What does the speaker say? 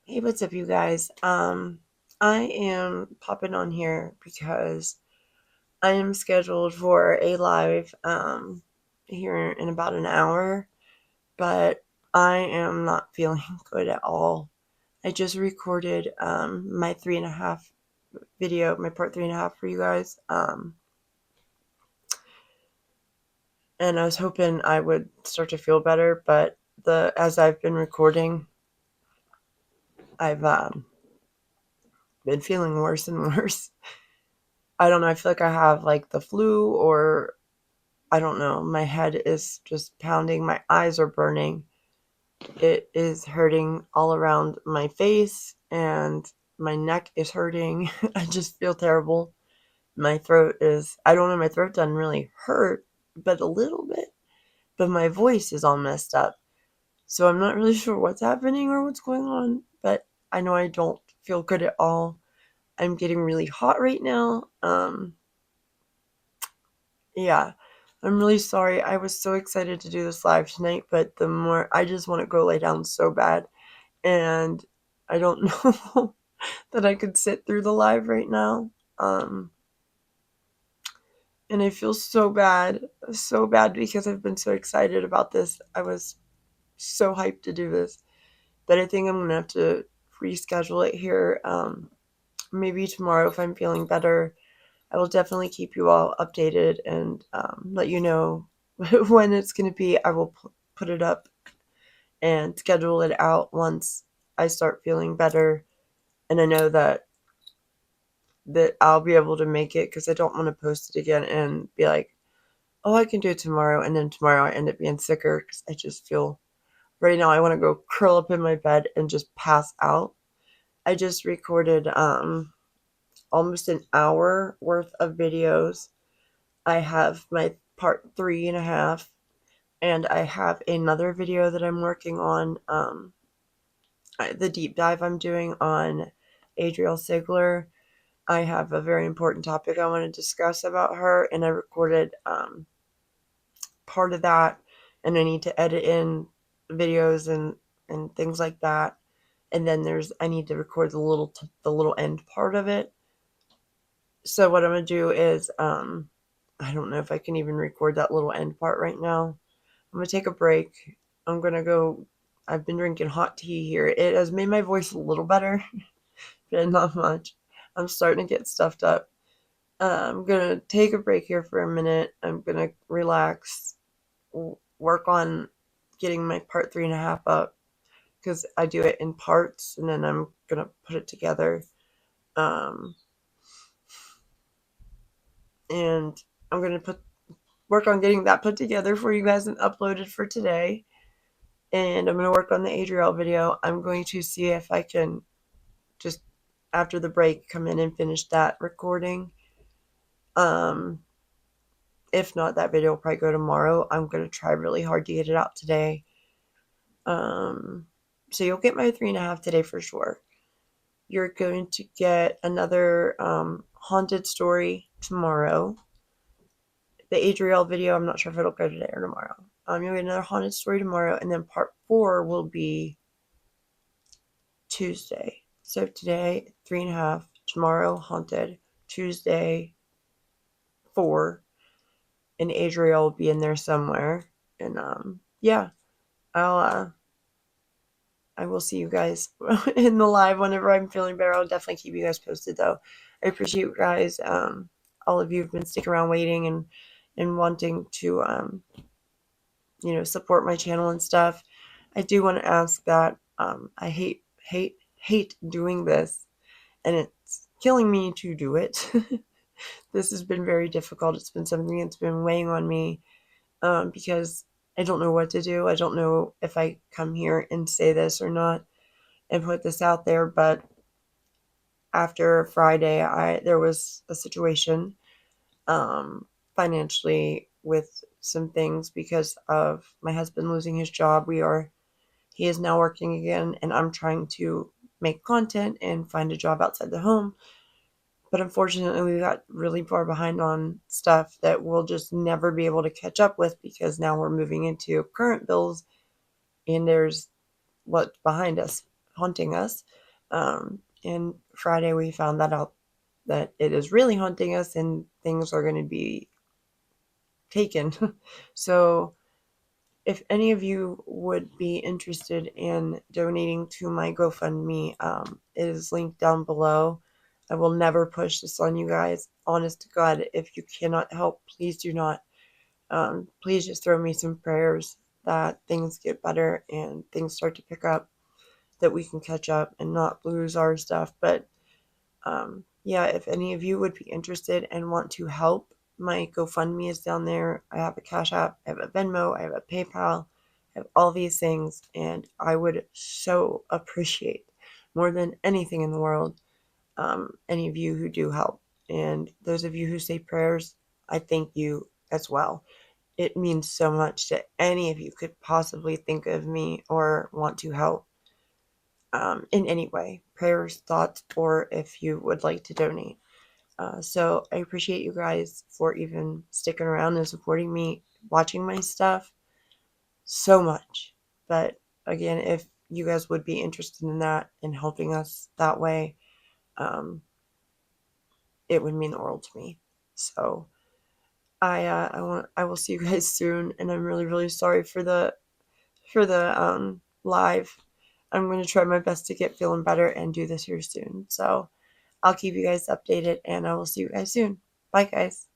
Hey, what's up, you guys? I am popping on here because I am scheduled for a live here in about an hour, but I am not feeling good at all. I just recorded my 3.5 video, my part 3.5 for you guys, and I was hoping I would start to feel better, but as I've been recording, I've been feeling worse and worse. I don't know. I feel like I have like the flu, or I don't know. My head is just pounding. My eyes are burning. It is hurting all around my face, and my neck is hurting. I just feel terrible. My throat is, I don't know, my throat doesn't really hurt, but a little bit. But my voice is all messed up. So I'm not really sure what's happening or what's going on, but I know I don't feel good at all. I'm getting really hot right now. Yeah, I'm really sorry. I was so excited to do this live tonight, but the more I just want to go lay down so bad, and I don't know that I could sit through the live right now. Um, and I feel so bad because I've been so excited about this. I was so hyped to do this, but I think I'm gonna have to reschedule it here. Maybe tomorrow if I'm feeling better. I will definitely keep you all updated and let you know when it's going to be. I will put it up and schedule it out once I start feeling better, and I know that I'll be able to make it, because I don't want to post it again and be like, oh, I can do it tomorrow, and then tomorrow I end up being sicker, because I just feel right now I want to go curl up in my bed and just pass out. I just recorded almost an hour worth of videos. I have my part 3.5, and I have another video that I'm working on. The deep dive I'm doing on Adrielle Sigler. I have a very important topic I want to discuss about her, and I recorded part of that, and I need to edit in videos and things like that. And then I need to record the little end part of it. So what I'm gonna do is I don't know if I can even record that little end part right now. I'm gonna take a break. I'm gonna go. I've been drinking hot tea here. It has made my voice a little better, but not much. I'm starting to get stuffed up. I'm gonna take a break here for a minute. I'm gonna relax, work on getting my part 3.5 up, because I do it in parts, and then I'm gonna put it together. Um, and I'm gonna work on getting that put together for you guys and uploaded for today. And I'm going to work on the Adrielle video. I'm going to see if I can just, after the break, come in and finish that recording. Um, if not, that video will probably go tomorrow. I'm going to try really hard to get it out today. So you'll get my 3.5 today for sure. You're going to get another haunted story tomorrow. The Adrielle video, I'm not sure if it'll go today or tomorrow. You'll get another haunted story tomorrow, and then part 4 will be Tuesday. So today, 3.5, tomorrow, haunted, Tuesday, 4, and Adriel will be in there somewhere. And yeah, I'll I will see you guys in the live whenever I'm feeling better. I'll definitely keep you guys posted, though. I appreciate you guys. All of you have been sticking around waiting and wanting to support my channel and stuff. I do want to ask that I hate doing this, and it's killing me to do it. This has been very difficult. It's been something that's been weighing on me, because I don't know what to do. I don't know if I come here and say this or not and put this out there, but after Friday, there was a situation financially with some things because of my husband losing his job. He is now working again, and I'm trying to make content and find a job outside the home. But unfortunately, we got really far behind on stuff that we'll just never be able to catch up with, because now we're moving into current bills, and there's what's behind us. haunting us. And Friday we found that out, that it is really haunting us and things are going to be taken. So if any of you would be interested in donating to my GoFundMe, it is linked down below. I will never push this on you guys. Honest to God, if you cannot help, please do not. Please just throw me some prayers that things get better and things start to pick up, that we can catch up and not lose our stuff. But yeah, if any of you would be interested and want to help, my GoFundMe is down there. I have a Cash App, I have a Venmo, I have a PayPal, I have all these things, and I would so appreciate, more than anything in the world, any of you who do help. And those of you who say prayers, I thank you as well. It means so much that any of you could possibly think of me or want to help in any way, prayers, thoughts, or if you would like to donate. So I appreciate you guys for even sticking around and supporting me, watching my stuff so much. But again, if you guys would be interested in that and helping us that way, um, it would mean the world to me. So I will see you guys soon, and I'm really really sorry for the live. I'm going to try my best to get feeling better and do this here soon. So I'll keep you guys updated, and I will see you guys soon. Bye, guys.